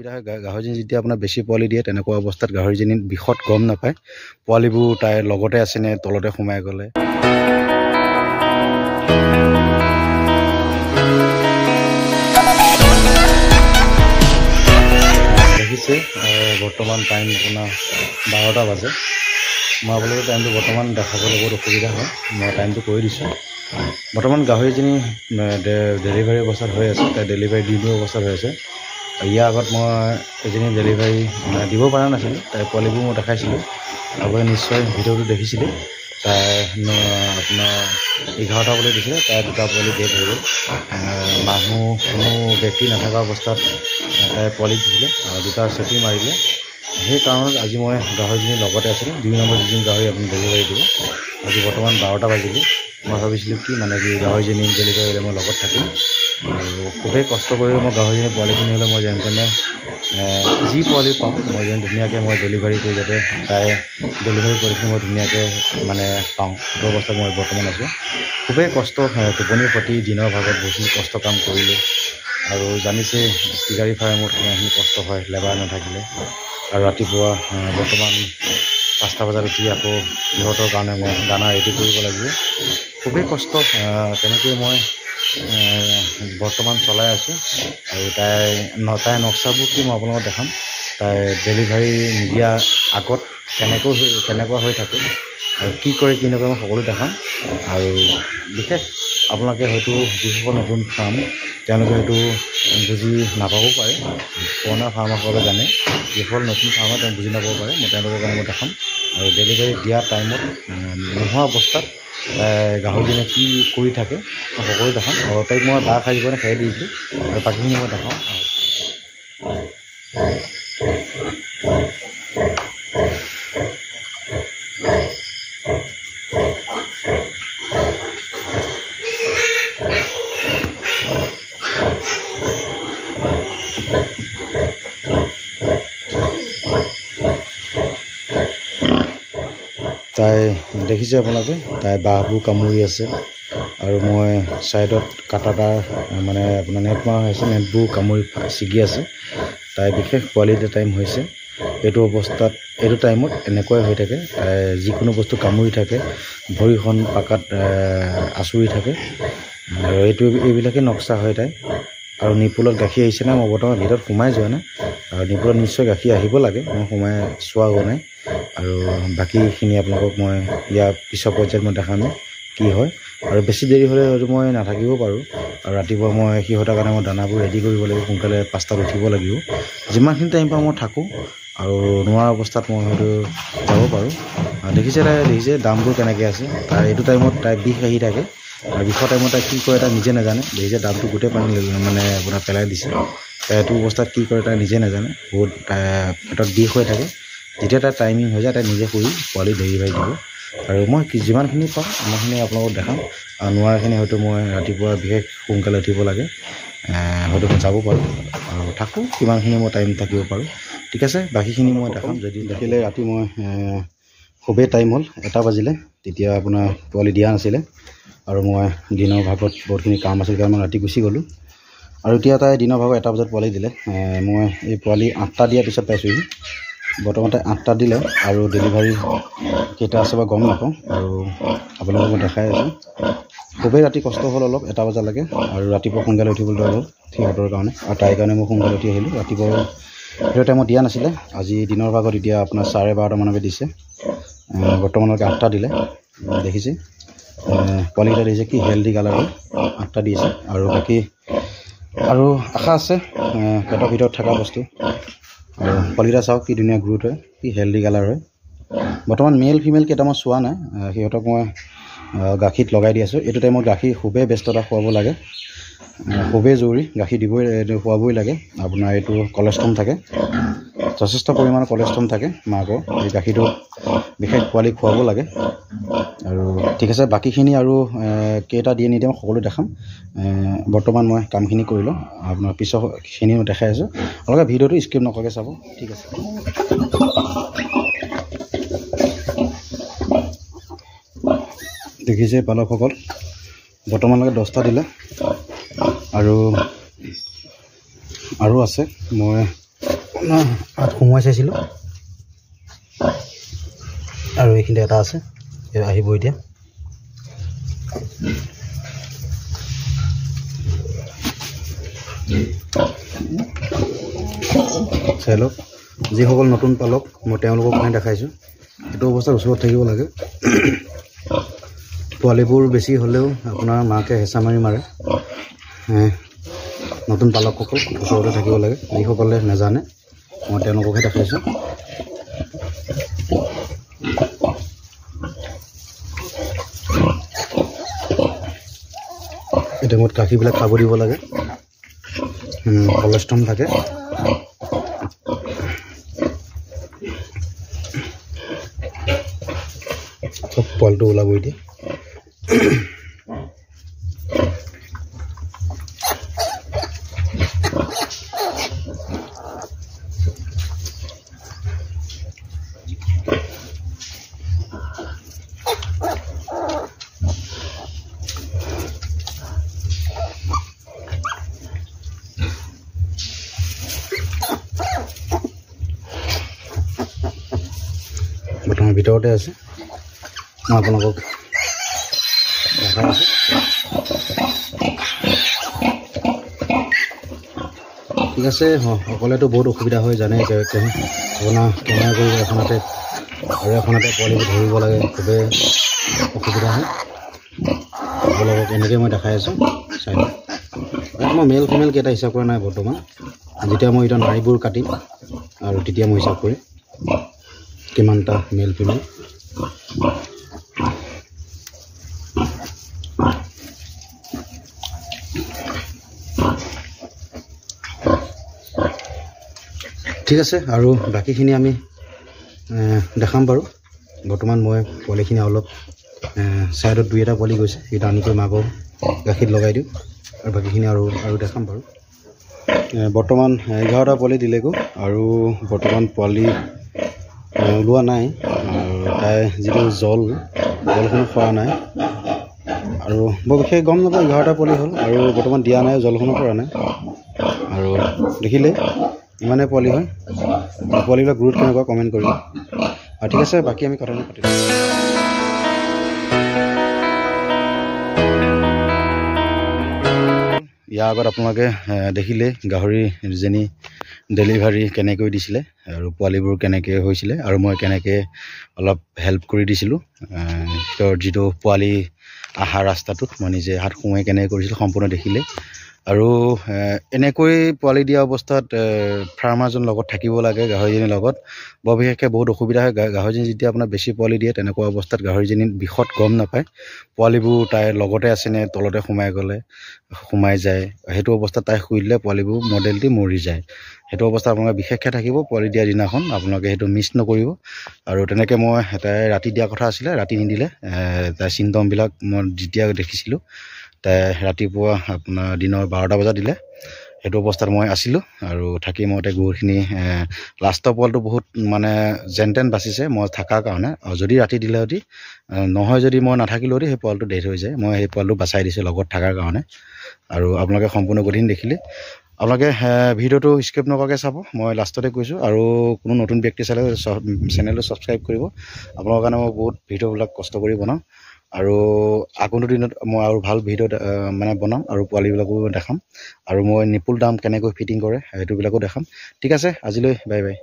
অসুবিধা হয় গাহৰিজনী যেতিয়া আপোনাৰ বেছি পোৱালি দিয়ে তেনেকুৱা অৱস্থাত গাহৰিজনী বিষত গম নাপায় পোৱালিবোৰ তাইৰ লগতে আছে নে তলতে সোমাই গ'লে। দেখিছে বৰ্তমান টাইম আপোনাৰ 12টা বাজে। মই আপোনালোকৰ টাইমটো বৰ্তমান দেখাবলৈ বহুত অসুবিধা হয়, মই টাইমটো কৰি দিছোঁ। বৰ্তমান গাহৰিজনী ডেলিভাৰী অৱস্থাত হৈ আছে, তাই ডেলিভাৰী দিবৰ অৱস্থাত হৈ আছে। ইয়াৰ আগত মই এজনী ডেলিভাৰী দিব পৰা নাছিলোঁ, তাইৰ পোৱালিবোৰ মই দেখাইছিলোঁ। আপুনি নিশ্চয় ভিডিঅ'টো দেখিছিলে। তাই আপোনাৰ 11টা পোৱালি দিছিলে, তাই 2টা পোৱালি ডেথ হৈ গ'ল। মানুহ কোনো ব্যক্তি নথকা অৱস্থাত তাই পোৱালি দিছিলে আৰু 2টা চেপি মাৰিলে। সেই কাৰণত আজি মই গাহৰিজনীৰ লগতে আছিলোঁ। 2 নম্বৰ যিজনী গাহৰি আপুনি ডেলিভাৰী দিব। আজি বৰ্তমান 12টা বাজিলে। মই ভাবিছিলোঁ কি গাহৰিজনী ডেলিভাৰী হ'লে মই লগত থাকিম আৰু খুবেই কষ্ট কৰি মই গাহৰিজনী পোৱালিখিনি হ'লে মই যেনে তেনে যি পোৱালি পাওঁ মই যেন ধুনীয়াকৈ মই ডেলিভাৰী কৰি যাতে তাই ডেলিভাৰী পোৱালিখিনি মই ধুনীয়াকৈ পাওঁ, সেইটো অৱস্থাত মই বৰ্তমান আছোঁ। খুবেই কষ্ট, টোপনি ক্ষতি, দিনৰ ভাগত বহুতখিনি কষ্ট কাম কৰিলোঁ আৰু জানিছে ফিচাৰী ফাৰ্মত কিমানখিনি কষ্ট হয় লেবাৰ নাথাকিলে। আৰু ৰাতিপুৱা বৰ্তমান 5টা বজাত উঠি আকৌ সিহঁতৰ কাৰণে মই দানা ৰেডি কৰিব লাগিব। খুবেই কষ্ট, তেনেকৈ মই বৰ্তমান চলাই আছোঁ। আৰু তাইৰ নক্সাবোৰ কি মই আপোনালোকক দেখাম। তাই ডেলিভাৰী নিদিয়া আগত কেনেকুৱা হৈ থাকে আৰু কি কৰে কি নকৰে মই সকলো দেখাম। আৰু বিশেষ আপোনালোকে হয়তো যিসকল নতুন ফাৰ্ম তেওঁলোকে হয়তো বুজি নাপাবও পাৰে, পুৰণা ফাৰ্মাৰসকলে জানে। যিসকল নতুন ফাৰ্মাৰ তেওঁ বুজি নাপাব পাৰে, মই তেওঁলোকৰ কাৰণে মই দেখাম। আৰু ডেলিভাৰী দিয়া টাইমত নোহোৱা অৱস্থাত গাহৰিজনীয়ে কি কৰি থাকে মই সকলো দেখাম। আৰু তাইক মই বাঁহ খাই দিব খেৰ দিছোঁ আৰু বাকীখিনি মই দেখাওঁ। তাই দেখিছে আপোনালোকে, তাই বাঁহবোৰ কামুৰি আছে আৰু মই ছাইডত কাটাটাৰ আপোনাৰ নেট মৰা হৈছে, নেটবোৰ কামুৰি ছিগি আছে। তাই বিশেষ পোৱালি দিয়া টাইম হৈছে। এইটো অৱস্থাত এইটো টাইমত এনেকুৱাই হৈ থাকে, তাই যিকোনো বস্তু কামুৰি থাকে, ভৰিখন পাকাত আঁচুৰি থাকে আৰু এইবিলাকে নক্সা হয় তাই। আৰু নিপুলত গাখীৰ আহিছে নাই মই বৰ্তমান ভিতৰত সোমাই যোৱা নাই, আৰু নিপুলত নিশ্চয় গাখীৰ আহিব লাগে, মই সোমাই চোৱা হোৱা নাই। আৰু বাকীখিনি আপোনালোকক মই ইয়াৰ পিছৰ পৰ্যায়ত মই দেখাম কি হয়। আৰু বেছি দেৰি হ'লে হয়তো মই নাথাকিব পাৰোঁ। আৰু ৰাতিপুৱা মই সিহঁতৰ কাৰণে মই দানাবোৰ ৰেডি কৰিব লাগিব, সোনকালে 5টাত উঠিব লাগিব। যিমানখিনি টাইম পাওঁ মই থাকোঁ আৰু নোৱাৰা অৱস্থাত মই হয়তো যাব পাৰোঁ। দেখিছে দামবোৰ কেনেকৈ আছে। তাই এইটো টাইমত তাই বিষ আহি থাকে আৰু বিষৰ টাইমত তাই কি কৰে তাই নিজে নাজানে। দেখিছে দামটো গোটেই পানী আপোনাৰ পেলাই দিছে। তাই এইটো অৱস্থাত কি কৰে তাই নিজে নাজানে, বহুত পেটত বিষ হৈ থাকে। যেতিয়া তাই টাইমিং হৈ যায় তাই নিজে কৰি পোৱালি ডেলিভাৰী দিব। আৰু মই যিমানখিনি পাওঁ ইমানখিনি আপোনালোকক দেখাম। আৰু নোৱাৰাখিনি হয়তো মই ৰাতিপুৱা বিশেষ সোনকালে উঠিব লাগে, হয়তো যাব পাৰোঁ আৰু থাকোঁ কিমানখিনি মই টাইম থাকিব পাৰোঁ। ঠিক আছে, বাকীখিনি মই দেখাম। যদি দেখিলে ৰাতি মই খুবেই টাইম হ'ল, 1টা বাজিলে, তেতিয়া আপোনাৰ পোৱালি দিয়া নাছিলে আৰু মই দিনৰ ভাগত বহুতখিনি কাম আছিল কাৰণে মই ৰাতি গুচি গ'লোঁ। আৰু এতিয়া তাই দিনৰ ভাগত 1টা বজাত পোৱালি দিলে। মই এই পোৱালি 8টা দিয়াৰ পিছত পাইছোঁহি। বৰ্তমান তাই 8টা দিলে আৰু ডেলিভাৰী কেইটা আছে বা গম নাপাওঁ। আৰু আপোনালোকক মই দেখাই আছোঁ। খুবেই ৰাতি কষ্ট হ'ল অলপ 1টা বজালৈকে, আৰু ৰাতিপুৱা সোনকালে উঠিবলৈ হ'ল সিহঁতৰ কাৰণে, আৰু তাইৰ কাৰণে মই সোনকালে উঠি আহিলোঁ। ৰাতিপুৱা সেইটো টাইমত দিয়া নাছিলে, আজি দিনৰ ভাগত এতিয়া আপোনাৰ 12:30 মানকৈ দিছে। বৰ্তমানলৈকে 8টা দিলে। দেখিছে পোৱালিকেইটা দেখিছে কি হেল্ডি কালাৰৰ 8টা দিছে। আৰু বাকী আৰু আশা আছে পেটৰ ভিতৰত থকা বস্তু। আৰু পোৱালিকেইটা চাওক কি ধুনীয়া গ্ৰোথ হয়, কি হেল্ডি কালাৰ হয়। বৰ্তমান মেল ফিমেল কেইটামান চোৱা নাই, সিহঁতক মই গাখীৰত লগাই দি আছোঁ। এইটো টাইমত গাখীৰ খুবেই ব্যস্ততা খুৱাব লাগে, খুবেই জৰুৰী, গাখীৰ খুৱাবই লাগে। আপোনাৰ এইটো কলেষ্ট্ৰম থাকে, যথেষ্ট পৰিমাণৰ কলেষ্ট্ৰম থাকে মাকৰ, এই গাখীৰটো বিশেষ পোৱালি খুৱাব লাগে। আৰু ঠিক আছে, বাকীখিনি আৰু কেইটা দিয়ে নিদিয়ে মই সকলো দেখাম। বৰ্তমান মই কামখিনি কৰি লওঁ, আপোনাৰ পিছৰখিনি মই দেখাই আছোঁ। আপোনালোকে ভিডিঅ'টো স্কিপ নকৰাকৈ চাব। ঠিক আছে, দেখিছে পালকসকল, বৰ্তমানলৈকে 10টা দিলে আৰু আছে। মই সোমোৱাই চাইছিলোঁ আৰু এইখিনিতে এটা আছে আহিব এতিয়া চাই লওক যিসকল নতুন পালক মই তেওঁলোকক মানে দেখাইছোঁ এইটো অৱস্থাৰ ওচৰত থাকিব লাগে পোৱালিবোৰ বেছি হ'লেও আপোনাৰ মাকে হেঁচা মাৰি মাৰে নতুন পালকসকল ওচৰতে থাকিব লাগে যিসকলে নাজানে মই তেওঁলোককহে দেখাইছোঁ এই টাইমত গাখীৰবিলাক খাব দিব লাগে কলেষ্ট্ৰম থাকে চব পোৱালিটো ওলাব এতিয়া বৰ্তমান ভিতৰতে আছে মই আপোনালোকক দেখাই আছোঁ ঠিক আছে অকলেতো বহুত অসুবিধা হয় জানে আপোনাৰ কেমেৰা কৰিব এখনতে আৰু এখনতে পোৱালিবোৰ ধৰিব লাগে খুবেই অসুবিধা হয় আপোনালোকক এনেকৈ মই দেখাই আছোঁ চাই মই মেল ফিমেল কেইটা হিচাপ কৰা নাই বৰ্তমান যেতিয়া মই এতিয়া নাড়ীবোৰ কাটিম আৰু তেতিয়া মই হিচাপ কৰিম কিমানটা মেল ফিমেল ঠিক আছে আৰু বাকীখিনি আমি দেখাম বাৰু বৰ্তমান মই পোৱালিখিনি অলপ ছাইডত দুই এটা পোৱালি গৈছে সেইটো আনিকৈ মাকক গাখীৰ লগাই দিওঁ আৰু বাকীখিনি আৰু দেখাম বাৰু বৰ্তমান 11টা পোৱালি দিলেগৈ আৰু বৰ্তমান পোৱালি ওলোৱা নাই আৰু তাই যিটো জলখিনি খোৱা নাই আৰু বৰ বিশেষ গম নাপাওঁ 11টা পোৱালি হ'ল আৰু বৰ্তমান দিয়া নাই জলখনো কৰা নাই আৰু দেখিলে ইমানেই পোৱালি হয় পোৱালিবিলাক গ্ৰোথ কেনেকুৱা কমেণ্ট কৰিব আৰু ঠিক আছে বাকী আমি কথাটো পাতিম ইয়াৰ আগত আপোনালোকে দেখিলে গাহৰিজনী ডেলিভাৰী কেনেকৈ দিছিলে আৰু পোৱালিবোৰ কেনেকৈ হৈছিলে আৰু মই কেনেকৈ অলপ হেল্প কৰি দিছিলোঁ তেওঁৰ যিটো পোৱালি অহা ৰাস্তাটোত মই নিজে হাত সোমাই কেনেকৈ কৰিছিলোঁ সম্পূৰ্ণ দেখিলে আৰু এনেকৈ পোৱালি দিয়া অৱস্থাত ফাৰ্মাৰজন লগত থাকিব লাগে গাহৰিজনীৰ লগত বৰ বিশেষকৈ বহুত অসুবিধা হয় গাহৰিজনী যেতিয়া আপোনাৰ বেছি পোৱালি দিয়ে তেনেকুৱা অৱস্থাত গাহৰিজনীৰ বিষত গম নাপায় পোৱালিবোৰ তাইৰ লগতে আছেনে তলতে সোমাই যায় সেইটো অৱস্থাত তাই শুই দিলে পোৱালিবোৰ মডেলটি মৰি যায় সেইটো অৱস্থা আপোনালোকে বিশেষকৈ থাকিব পোৱালি দিয়া দিনাখন আপোনালোকে সেইটো মিছ নকৰিব আৰু তেনেকৈ মই তাই ৰাতি দিয়া কথা আছিলে ৰাতি নিদিলে তাই চিমটমবিলাক মই যেতিয়া দেখিছিলোঁ তাই ৰাতিপুৱা আপোনাৰ দিনৰ 12টা বজাত দিলে সেইটো অৱস্থাত মই আছিলোঁ আৰু থাকি মই তাই গৰুখিনি লাষ্টৰ পোৱালিটো বহুত মানে যেন তেন বাচিছে মই থকাৰ কাৰণে আৰু যদি ৰাতি দিলে অতি নহয় যদি মই নাথাকিলেও সেই পোৱালিটো ডেথ হৈ যায় মই সেই পোৱালিটো বাচাই দিছোঁ লগত থকাৰ কাৰণে আৰু আপোনালোকে সম্পূৰ্ণ গতিখিনি দেখিলে আপোনালোকে ভিডিঅ'টো স্কিপ নকৰাকৈ চাব মই লাষ্টতে কৈছোঁ আৰু কোনো নতুন ব্যক্তি চালে চেনেলটো ছাবস্ক্ৰাইব কৰিব আপোনালোকৰ কাৰণে মই বহুত ভিডিঅ'বিলাক কষ্ট কৰি বনাওঁ আৰু আগন্তুক দিনত মই আৰু ভাল ভিডিঅ' মানে বনাম আৰু পোৱালিবিলাকো দেখাম আৰু মই নিপুল দাম কেনেকৈ ফিটিং কৰে সেইটোবিলাকো দেখাম ঠিক আছে আজিলৈ বাই বাই